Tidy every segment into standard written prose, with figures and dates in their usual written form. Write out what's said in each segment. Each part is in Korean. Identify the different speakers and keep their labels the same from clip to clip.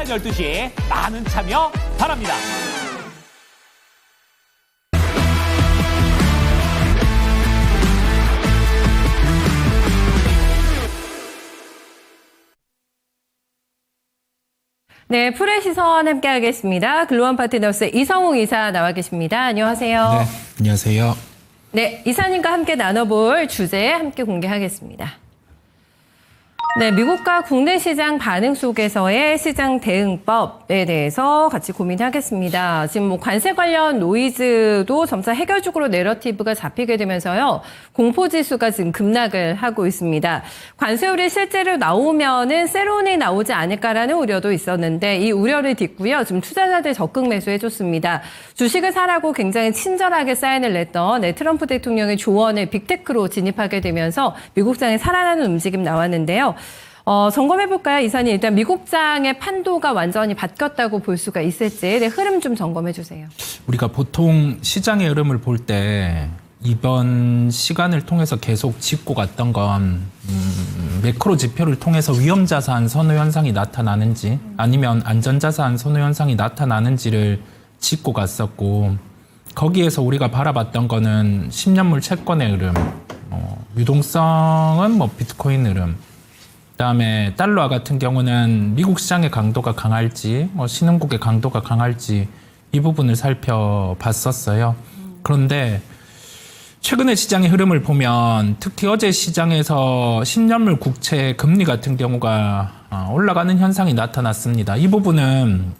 Speaker 1: 12시 많은 참여 바랍니다.
Speaker 2: 네, 풀의 시선 함께하겠습니다. 글로원 파트너스 이성웅 이사 나와 계십니다. 안녕하세요.
Speaker 3: 네, 안녕하세요.
Speaker 2: 네, 이사님과 함께 나눠볼 주제 함께 공개하겠습니다. 네, 미국과 국내 시장 반응 속에서의 시장 대응법에 대해서 같이 고민하겠습니다. 지금 뭐 관세 관련 노이즈도 점차 해결적으로 내러티브가 잡히게 되면서요. 공포지수가 지금 급락을 하고 있습니다. 관세율이 실제로 나오면은 세론이 나오지 않을까라는 우려도 있었는데 이 우려를 딛고요. 지금 투자자들 적극 매수해줬습니다. 주식을 사라고 굉장히 친절하게 사인을 냈던 트럼프 대통령의 조언을 빅테크로 진입하게 되면서 미국장에 살아나는 움직임 나왔는데요. 점검해볼까요? 이사님, 일단 미국장의 판도가 완전히 바뀌었다고 볼 수가 있을지 흐름 좀 점검해주세요.
Speaker 3: 우리가 보통 시장의 흐름을 볼 때 이번 시간을 통해서 계속 짚고 갔던 건 매크로 지표를 통해서 위험자산 선호 현상이 나타나는지 아니면 안전자산 선호 현상이 나타나는지를 짚고 갔었고 거기에서 우리가 바라봤던 거는 10년물 채권의 흐름, 유동성은 뭐 비트코인 흐름, 그다음에 달러와 같은 경우는 미국 시장의 강도가 강할지, 신흥국의 강도가 강할지 이 부분을 살펴봤었어요. 그런데 최근의 시장의 흐름을 보면 특히 어제 시장에서 10년물 국채 금리 같은 경우가 올라가는 현상이 나타났습니다. 이 부분은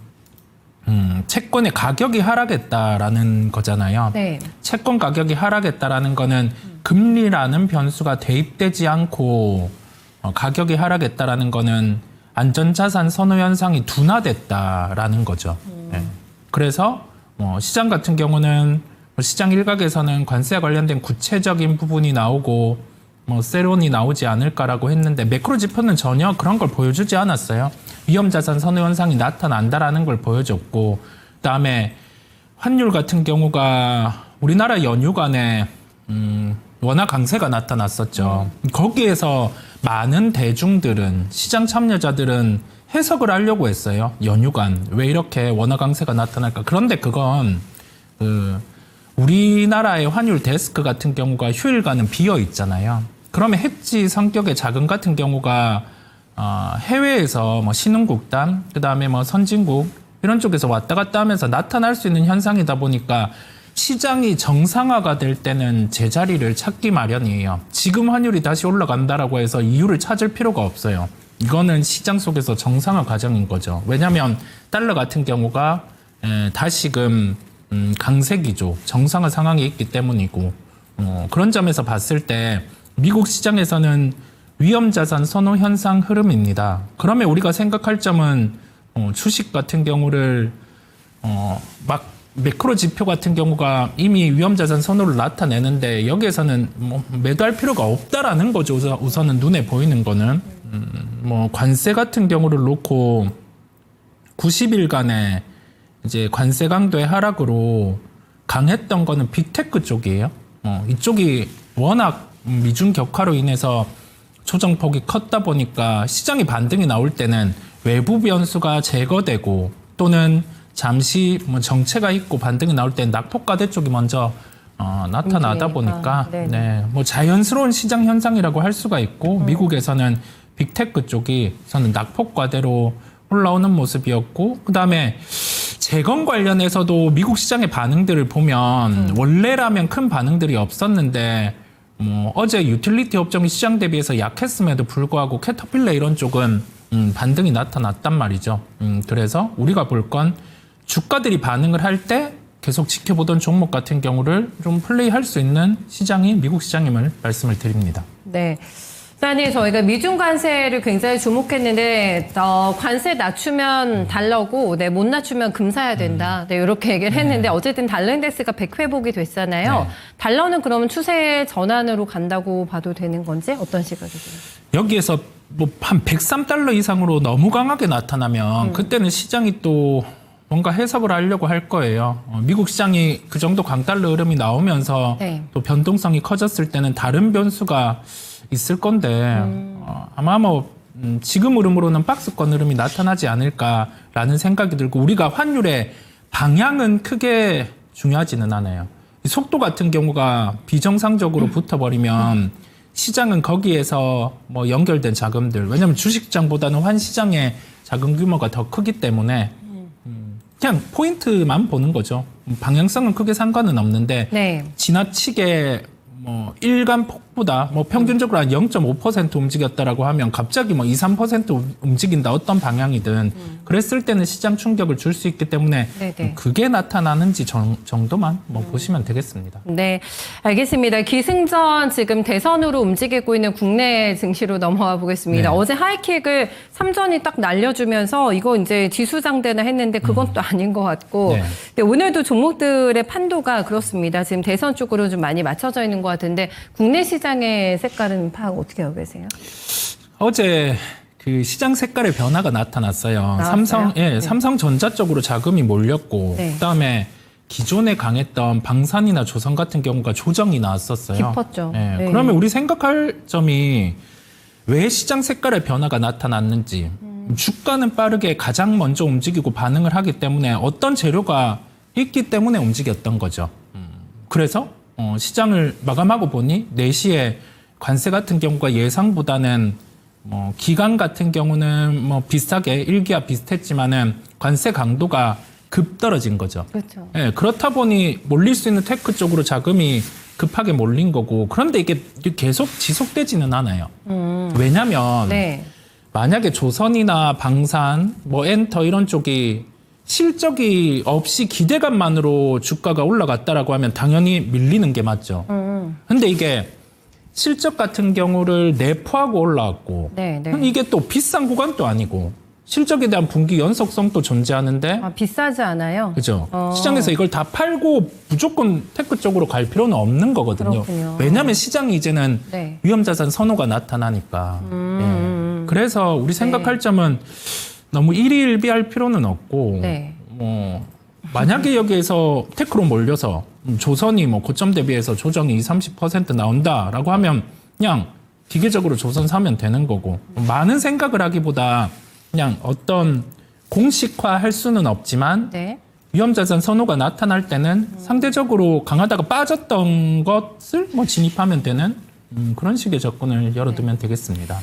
Speaker 3: 채권의 가격이 하락했다라는 거잖아요.
Speaker 2: 네.
Speaker 3: 채권 가격이 하락했다라는 거는 금리라는 변수가 대입되지 않고 가격이 하락했다라는 거는 안전자산 선호 현상이 둔화됐다라는 거죠. 네. 그래서 시장 같은 경우는 시장 일각에서는 관세와 관련된 구체적인 부분이 나오고 세론이 나오지 않을까라고 했는데 매크로 지표는 전혀 그런 걸 보여주지 않았어요. 위험자산 선호 현상이 나타난다라는 걸 보여줬고 그다음에 환율 같은 경우가 우리나라 연휴간에 원화 강세가 나타났었죠. 거기에서 많은 대중들은 시장 참여자들은 해석을 하려고 했어요. 연휴간 왜 이렇게 원화 강세가 나타날까? 그런데 그건 우리나라의 환율 데스크 같은 경우가 휴일간은 비어 있잖아요. 그러면 해지 성격의 자금 같은 경우가 해외에서 신흥국단 그다음에 선진국 이런 쪽에서 왔다 갔다 하면서 나타날 수 있는 현상이다 보니까 시장이 정상화가 될 때는 제자리를 찾기 마련이에요. 지금 환율이 다시 올라간다라고 해서 이유를 찾을 필요가 없어요. 이거는 시장 속에서 정상화 과정인 거죠. 왜냐하면 달러 같은 경우가 다시금 강세 기조, 정상화 상황에 있기 때문이고 그런 점에서 봤을 때 미국 시장에서는 위험자산 선호 현상 흐름입니다. 그러면 우리가 생각할 점은 주식 같은 경우를 막 매크로 지표 같은 경우가 이미 위험자산 선호를 나타내는데 여기에서는 매도할 필요가 없다라는 거죠. 우선은 눈에 보이는 거는 관세 같은 경우를 놓고 90일간의 이제 관세 강도의 하락으로 강했던 거는 빅테크 쪽이에요. 이쪽이 워낙 미중 격화로 인해서 조정폭이 컸다 보니까 시장의 반등이 나올 때는 외부 변수가 제거되고 또는 잠시 정체가 있고 반등이 나올 때는 낙폭과대 쪽이 먼저 나타나다 보니까 자연스러운 시장 현상이라고 할 수가 있고 미국에서는 빅테크 쪽이 저는 낙폭과대로 올라오는 모습이었고 그다음에 재건 관련해서도 미국 시장의 반응들을 보면 원래라면 큰 반응들이 없었는데 어제 유틸리티 업종이 시장 대비해서 약했음에도 불구하고 캐터필러 이런 쪽은 반등이 나타났단 말이죠. 그래서 우리가 볼 건 주가들이 반응을 할 때 계속 지켜보던 종목 같은 경우를 좀 플레이할 수 있는 시장이 미국 시장임을 말씀을 드립니다.
Speaker 2: 네. 사장님, 저희가 미중 관세를 굉장히 주목했는데 관세 낮추면 달러고 못 낮추면 금 사야 된다. 이렇게 얘기를 했는데 어쨌든 달러 인덱스가 100 회복이 됐잖아요. 네. 달러는 그러면 추세 전환으로 간다고 봐도 되는 건지 어떤 시각이세요?
Speaker 3: 여기에서 한 103달러 이상으로 너무 강하게 나타나면 그때는 시장이 또 뭔가 해석을 하려고 할 거예요. 미국 시장이 그 정도 강달러 흐름이 나오면서 또 변동성이 커졌을 때는 다른 변수가 있을 건데 아마 지금 흐름으로는 박스권 흐름이 나타나지 않을까라는 생각이 들고 우리가 환율의 방향은 크게 중요하지는 않아요. 이 속도 같은 경우가 비정상적으로 붙어버리면 시장은 거기에서 뭐 연결된 자금들 왜냐하면 주식시장보다는 환시장의 자금 규모가 더 크기 때문에 그냥 포인트만 보는 거죠. 방향성은 크게 상관은 없는데
Speaker 2: 네.
Speaker 3: 지나치게 뭐 일간 폭보다 뭐 평균적으로 한 0.5% 움직였다라고 하면 갑자기 뭐 2, 3% 움직인다 어떤 방향이든 그랬을 때는 시장 충격을 줄 수 있기 때문에
Speaker 2: 네네.
Speaker 3: 그게 나타나는지 정도만 뭐 보시면 되겠습니다.
Speaker 2: 네, 알겠습니다. 기승전 지금 대선으로 움직이고 있는 국내 증시로 넘어가 보겠습니다.
Speaker 3: 네.
Speaker 2: 어제 하이킥을 삼전이 딱 날려주면서 이거 이제 지수장대나 했는데 그건 또 아닌 것 같고
Speaker 3: 네.
Speaker 2: 근데 오늘도 종목들의 판도가 그렇습니다. 지금 대선 쪽으로 좀 많이 맞춰져 있는 것 같은데 국내 시장의 색깔은 파악 어떻게 하고 계세요?
Speaker 3: 어제 그 시장 색깔의 변화가 나타났어요.
Speaker 2: 나왔어요? 네.
Speaker 3: 삼성전자 쪽으로 자금이 몰렸고
Speaker 2: 네.
Speaker 3: 그다음에 기존에 강했던 방산이나 조선 같은 경우가 조정이 나왔었어요.
Speaker 2: 깊었죠.
Speaker 3: 예,
Speaker 2: 네.
Speaker 3: 그러면 우리 생각할 점이 왜 시장 색깔의 변화가 나타났는지 주가는 빠르게 가장 먼저 움직이고 반응을 하기 때문에 어떤 재료가 있기 때문에 움직였던 거죠. 그래서 시장을 마감하고 보니 4시에 관세 같은 경우가 예상보다는 기간 같은 경우는 뭐 비슷하게 일기와 비슷했지만은 관세 강도가 급 떨어진 거죠.
Speaker 2: 그렇죠.
Speaker 3: 예, 그렇다 보니 몰릴 수 있는 테크 쪽으로 자금이 급하게 몰린 거고 그런데 이게 계속 지속되지는 않아요. 왜냐하면
Speaker 2: 네.
Speaker 3: 만약에 조선이나 방산, 뭐 엔터 이런 쪽이 실적이 없이 기대감만으로 주가가 올라갔다라고 하면 당연히 밀리는 게 맞죠. 근데 이게 실적 같은 경우를 내포하고 올라왔고
Speaker 2: 네, 네.
Speaker 3: 이게 또 비싼 구간도 아니고 실적에 대한 분기 연속성도 존재하는데
Speaker 2: 아, 비싸지 않아요?
Speaker 3: 그죠. 시장에서 이걸 다 팔고 무조건 테크 쪽으로 갈 필요는 없는 거거든요.
Speaker 2: 그렇군요.
Speaker 3: 왜냐하면 시장이 이제는
Speaker 2: 네.
Speaker 3: 위험자산 선호가 나타나니까. 예. 그래서 우리 생각할 점은 너무 일희일비할 필요는 없고
Speaker 2: 네.
Speaker 3: 만약에 여기에서 테크로 몰려서 조선이 뭐 고점 대비해서 조정이 20, 30% 나온다라고 하면 그냥 기계적으로 조선 사면 되는 거고 많은 생각을 하기보다 그냥 어떤 공식화할 수는 없지만
Speaker 2: 네.
Speaker 3: 위험자산 선호가 나타날 때는 상대적으로 강하다가 빠졌던 것을 뭐 진입하면 되는 그런 식의 접근을 열어두면 되겠습니다.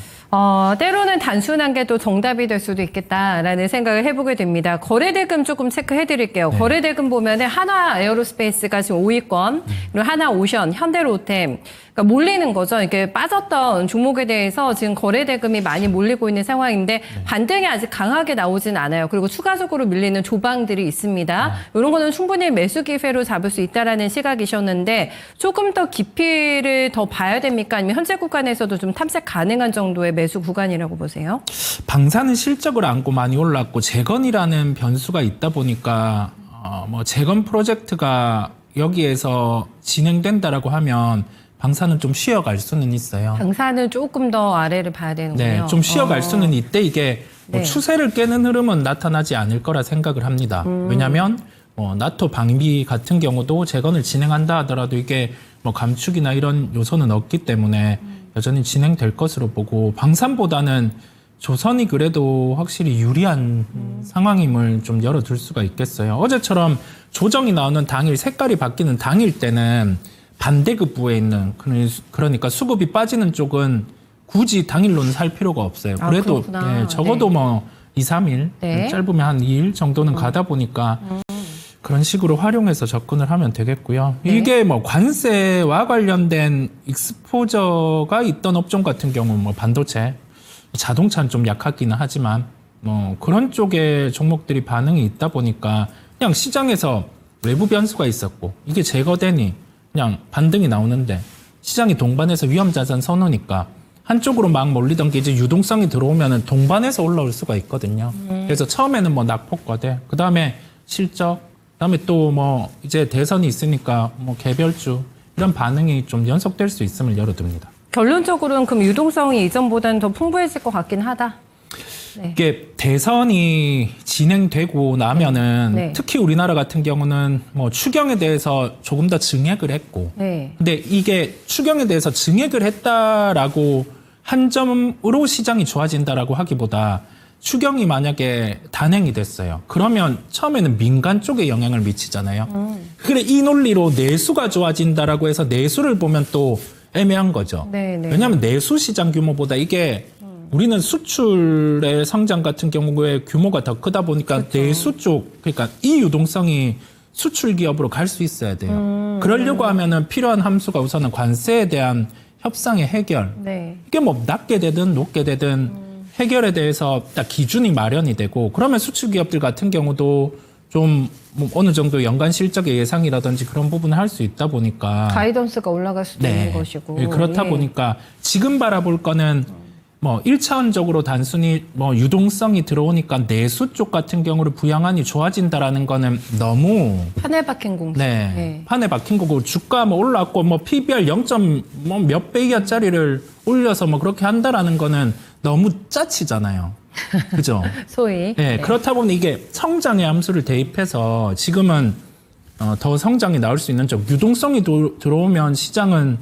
Speaker 2: 때로는 단순한 게 또 정답이 될 수도 있겠다라는 생각을 해보게 됩니다. 거래대금 조금 체크해드릴게요.
Speaker 3: 네.
Speaker 2: 거래대금 보면은 하나 에어로스페이스가 지금 5위권, 그리고 하나 오션, 현대로템, 그러니까 몰리는 거죠. 이렇게 빠졌던 종목에 대해서 지금 거래대금이 많이 몰리고 있는 상황인데 반등이 아직 강하게 나오진 않아요. 그리고 추가적으로 밀리는 조방들이 있습니다. 이런 거는 충분히 매수 기회로 잡을 수 있다라는 시각이셨는데 조금 더 깊이를 더 봐야 됩니까? 아니면 현재 구간에서도 좀 탐색 가능한 정도의 매수 구간이라고 보세요?
Speaker 3: 방산은 실적을 안고 많이 올랐고 재건이라는 변수가 있다 보니까 뭐 재건 프로젝트가 여기에서 진행된다라고 하면 방산은 좀 쉬어갈 수는 있어요.
Speaker 2: 방사는 조금 더 아래를 봐야 되는군요.
Speaker 3: 네, 좀 쉬어갈 수는 있대 이게 뭐
Speaker 2: 네.
Speaker 3: 추세를 깨는 흐름은 나타나지 않을 거라 생각을 합니다. 왜냐하면 나토 방위 같은 경우도 재건을 진행한다 하더라도 이게 뭐 감축이나 이런 요소는 없기 때문에 여전히 진행될 것으로 보고 방산보다는 조선이 그래도 확실히 유리한 상황임을 좀 열어둘 수가 있겠어요. 어제처럼 조정이 나오는 당일 색깔이 바뀌는 당일 때는 반대급부에 있는 그러니까 수급이 빠지는 쪽은 굳이 당일로는 살 필요가 없어요.
Speaker 2: 아,
Speaker 3: 그래도
Speaker 2: 그렇구나.
Speaker 3: 예, 적어도
Speaker 2: 네.
Speaker 3: 뭐 2, 3일
Speaker 2: 네.
Speaker 3: 짧으면 한 2일 정도는 가다 보니까 그런 식으로 활용해서 접근을 하면 되겠고요.
Speaker 2: 네.
Speaker 3: 이게 뭐 관세와 관련된 익스포저가 있던 업종 같은 경우 뭐 반도체, 자동차는 좀 약하기는 하지만 뭐 그런 쪽의 종목들이 반응이 있다 보니까 그냥 시장에서 외부 변수가 있었고 이게 제거되니 그냥 반등이 나오는데 시장이 동반해서 위험자산 선호니까 한쪽으로 막 몰리던 게 이제 유동성이 들어오면은 동반해서 올라올 수가 있거든요. 그래서 처음에는 뭐 낙폭과대, 그 다음에 실적, 그 다음에 또 뭐 이제 대선이 있으니까 뭐 개별주 이런 반응이 좀 연속될 수 있음을 열어둡니다.
Speaker 2: 결론적으로는 그럼 유동성이 이전보다는 더 풍부해질 것 같긴 하다. 네.
Speaker 3: 이게 대선이 진행되고 나면은
Speaker 2: 네.
Speaker 3: 특히 우리나라 같은 경우는 뭐 추경에 대해서 조금 더 증액을 했고
Speaker 2: 네.
Speaker 3: 근데 이게 추경에 대해서 증액을 했다라고 한 점으로 시장이 좋아진다라고 하기보다 추경이 만약에 단행이 됐어요. 그러면 처음에는 민간 쪽에 영향을 미치잖아요. 그래 이 논리로 내수가 좋아진다라고 해서 내수를 보면 또 애매한 거죠.
Speaker 2: 네네.
Speaker 3: 왜냐하면 내수 시장 규모보다 이게 우리는 수출의 성장 같은 경우에 규모가 더 크다 보니까
Speaker 2: 그렇죠.
Speaker 3: 내수 쪽 그러니까 이 유동성이 수출 기업으로 갈 수 있어야 돼요. 그러려고 하면은 필요한 함수가 우선은 관세에 대한 협상의 해결.
Speaker 2: 네.
Speaker 3: 이게 뭐 낮게 되든 높게 되든 해결에 대해서 딱 기준이 마련이 되고 그러면 수출 기업들 같은 경우도 좀 뭐 어느 정도 연간 실적의 예상이라든지 그런 부분을 할 수 있다 보니까
Speaker 2: 가이던스가 올라갈 수도 있는 것이고.
Speaker 3: 예, 그렇다
Speaker 2: 예.
Speaker 3: 보니까 지금 바라볼 거는 뭐 1차원적으로 단순히 뭐 유동성이 들어오니까 내수 쪽 같은 경우를 부양안이 좋아진다라는 거는 너무
Speaker 2: 판에 박힌 공식.
Speaker 3: 네,
Speaker 2: 예.
Speaker 3: 판에 박힌 거고 주가 뭐 올랐고 뭐 PBR 0. 뭐 몇 배 이하짜리를 올려서 뭐 그렇게 한다라는 거는 너무 짜치잖아요. 그죠?
Speaker 2: 소위.
Speaker 3: 네, 그렇다 보니 이게 성장의 함수를 대입해서 지금은 더 성장이 나올 수 있는 쪽 유동성이 들어오면 시장은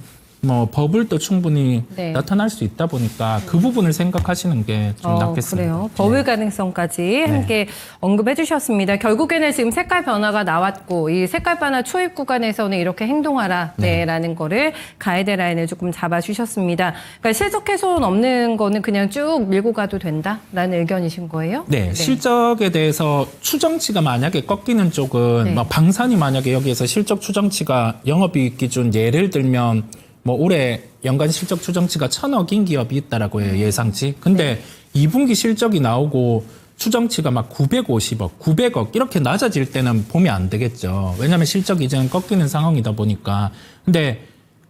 Speaker 3: 뭐 버블도 충분히
Speaker 2: 네.
Speaker 3: 나타날 수 있다 보니까 그 부분을 생각하시는 게 좀 낫겠습니다.
Speaker 2: 그래요. 버블 가능성까지 함께 언급해 주셨습니다. 결국에는 지금 색깔 변화가 나왔고 이 색깔 변화 초입 구간에서는 이렇게 행동하라 라는 거를 가이드라인을 조금 잡아주셨습니다. 그러니까 실적 훼손 없는 거는 그냥 쭉 밀고 가도 된다라는 의견이신 거예요?
Speaker 3: 네, 실적에 대해서 추정치가 만약에 꺾이는 쪽은
Speaker 2: 네.
Speaker 3: 뭐 방산이 만약에 여기에서 실적 추정치가 영업이익 기준 예를 들면 뭐 올해 연간 실적 추정치가 1,000억인 기업이 있다라고 해요, 예상치. 근데 2분기 실적이 나오고 추정치가 막 950억, 900억 이렇게 낮아질 때는 보면 안 되겠죠. 왜냐하면 실적이 이제는 꺾이는 상황이다 보니까. 근데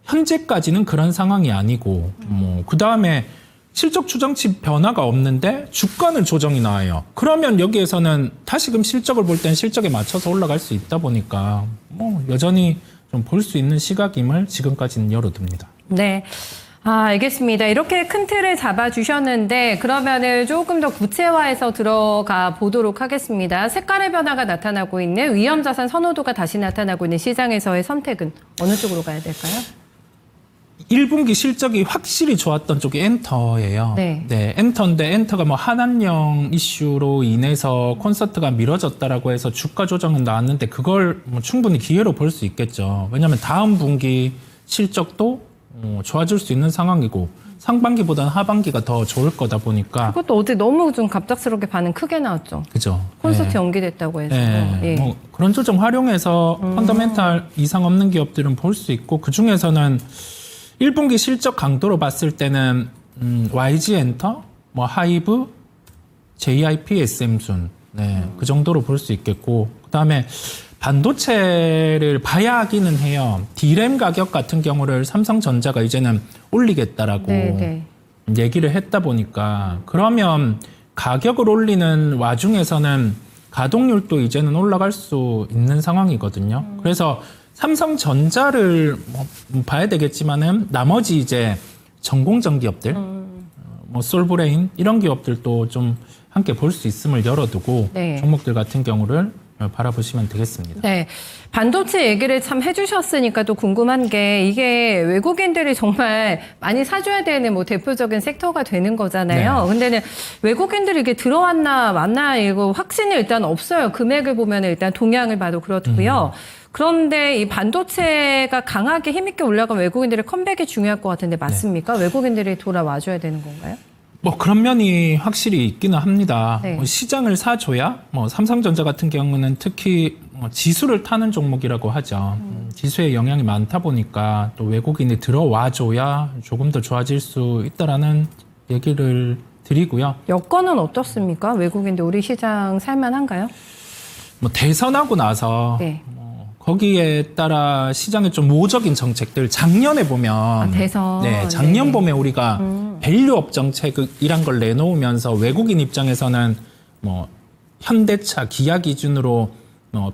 Speaker 3: 현재까지는 그런 상황이 아니고 뭐 그다음에 실적 추정치 변화가 없는데 주가는 조정이 나와요. 그러면 여기에서는 다시금 실적을 볼 땐 실적에 맞춰서 올라갈 수 있다 보니까 뭐 여전히 좀 볼 수 있는 시각임을 지금까지는 열어둡니다.
Speaker 2: 네. 알겠습니다. 이렇게 큰 틀을 잡아주셨는데 그러면은 조금 더 구체화해서 들어가 보도록 하겠습니다. 색깔의 변화가 나타나고 있는 위험자산 선호도가 다시 나타나고 있는 시장에서의 선택은 어느 쪽으로 가야 될까요?
Speaker 3: 1분기 실적이 확실히 좋았던 쪽이 엔터예요.
Speaker 2: 네.
Speaker 3: 엔터인데 엔터가 뭐 한한령 이슈로 인해서 콘서트가 미뤄졌다라고 해서 주가 조정은 나왔는데 그걸 뭐 충분히 기회로 볼 수 있겠죠. 왜냐하면 다음 분기 실적도 좋아질 수 있는 상황이고 상반기보다는 하반기가 더 좋을 거다 보니까
Speaker 2: 그것도 어제 너무 좀 갑작스럽게 반응 크게 나왔죠.
Speaker 3: 그죠.
Speaker 2: 콘서트
Speaker 3: 네.
Speaker 2: 연기됐다고 해서. 예.
Speaker 3: 뭐 그런 조정 활용해서 펀더멘탈 이상 없는 기업들은 볼 수 있고 그 중에서는 1분기 실적 강도로 봤을 때는 YG 엔터, 뭐 하이브, JIP, SM순 그 정도로 볼 수 있겠고 그다음에 반도체를 봐야 하기는 해요. D램 가격 같은 경우를 삼성전자가 이제는 올리겠다라고 얘기를 했다 보니까 그러면 가격을 올리는 와중에서는 가동률도 이제는 올라갈 수 있는 상황이거든요. 그래서 삼성전자를 뭐 봐야 되겠지만은 나머지 이제 전공정 기업들, 뭐 솔브레인 이런 기업들도 좀 함께 볼 수 있음을 열어두고 종목들 같은 경우를 바라보시면 되겠습니다.
Speaker 2: 네. 반도체 얘기를 참 해주셨으니까 또 궁금한 게 이게 외국인들이 정말 많이 사줘야 되는 뭐 대표적인 섹터가 되는 거잖아요.
Speaker 3: 네.
Speaker 2: 근데는 외국인들이 이게 들어왔나 맞나 이거 확신이 일단 없어요. 금액을 보면 일단 동향을 봐도 그렇고요. 그런데 이 반도체가 강하게 힘있게 올라간 외국인들의 컴백이 중요할 것 같은데 맞습니까? 외국인들이 돌아와줘야 되는 건가요?
Speaker 3: 뭐 그런 면이 확실히 있기는 합니다.
Speaker 2: 네.
Speaker 3: 뭐 시장을 사줘야 뭐 삼성전자 같은 경우는 특히 뭐 지수를 타는 종목이라고 하죠. 지수에 영향이 많다 보니까 또 외국인이 들어와줘야 조금 더 좋아질 수 있다라는 얘기를 드리고요.
Speaker 2: 여건은 어떻습니까? 외국인들 우리 시장 살만한가요?
Speaker 3: 뭐 대선하고 나서 거기에 따라 시장의 좀 모적인 정책들 작년에 보면
Speaker 2: 대선.
Speaker 3: 네, 작년 봄에 우리가 밸류업 정책이란 걸 내놓으면서 외국인 입장에서는 뭐 현대차, 기아 기준으로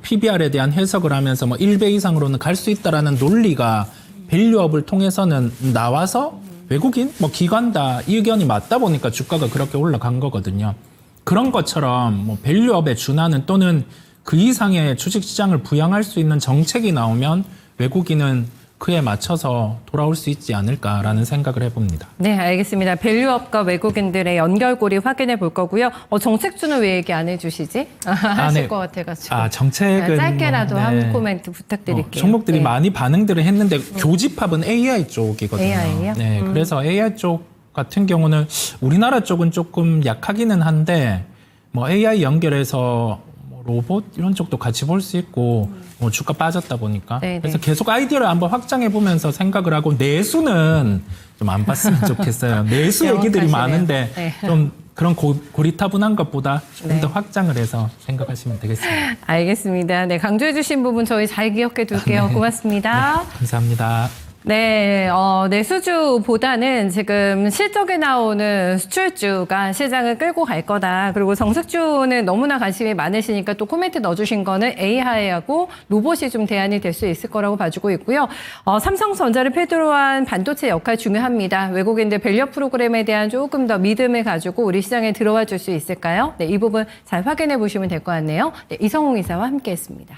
Speaker 3: PBR에 대한 해석을 하면서 뭐 1배 이상으로는 갈 수 있다라는 논리가 밸류업을 통해서는 나와서 외국인, 뭐 기관 다 이 의견이 맞다 보니까 주가가 그렇게 올라간 거거든요. 그런 것처럼 뭐 밸류업에 준하는 또는 그 이상의 주식시장을 부양할 수 있는 정책이 나오면 외국인은 그에 맞춰서 돌아올 수 있지 않을까라는 생각을 해봅니다.
Speaker 2: 네, 알겠습니다. 밸류업과 외국인들의 연결고리 확인해 볼 거고요. 정책주는 왜 얘기 안 해주시지? 하실
Speaker 3: 네.
Speaker 2: 것 같아가지고.
Speaker 3: 정책은
Speaker 2: 짧게라도
Speaker 3: 뭐,
Speaker 2: 한 코멘트 부탁드릴게요.
Speaker 3: 종목들이
Speaker 2: 네.
Speaker 3: 많이 반응들을 했는데 교집합은 AI 쪽이거든요.
Speaker 2: AI요?
Speaker 3: 네, 그래서 AI 쪽 같은 경우는 우리나라 쪽은 조금 약하기는 한데 뭐 AI 연결해서 뭐 로봇 이런 쪽도 같이 볼 수 있고 뭐 주가 빠졌다 보니까
Speaker 2: 네,
Speaker 3: 그래서
Speaker 2: 네.
Speaker 3: 계속 아이디어를 한번 확장해 보면서 생각을 하고 내수는 좀 안 봤으면 좋겠어요. 내수 얘기들이
Speaker 2: 명확하시네요.
Speaker 3: 많은데
Speaker 2: 네.
Speaker 3: 좀 그런 고리타분한 것보다 조금
Speaker 2: 네.
Speaker 3: 더 확장을 해서 생각하시면 되겠습니다.
Speaker 2: 알겠습니다. 네, 강조해 주신 부분 저희 잘 기억해 둘게요.
Speaker 3: 네.
Speaker 2: 고맙습니다.
Speaker 3: 감사합니다.
Speaker 2: 네, 내수주보다는 지금 실적에 나오는 수출주가 시장을 끌고 갈 거다. 그리고 정책주는 너무나 관심이 많으시니까 또 코멘트 넣어주신 거는 AI하고 로봇이 좀 대안이 될 수 있을 거라고 봐주고 있고요. 삼성전자를 필두로 한 반도체 역할 중요합니다. 외국인들 밸류 프로그램에 대한 조금 더 믿음을 가지고 우리 시장에 들어와 줄 수 있을까요? 네, 이 부분 잘 확인해 보시면 될 것 같네요. 네, 이성웅 이사와 함께했습니다.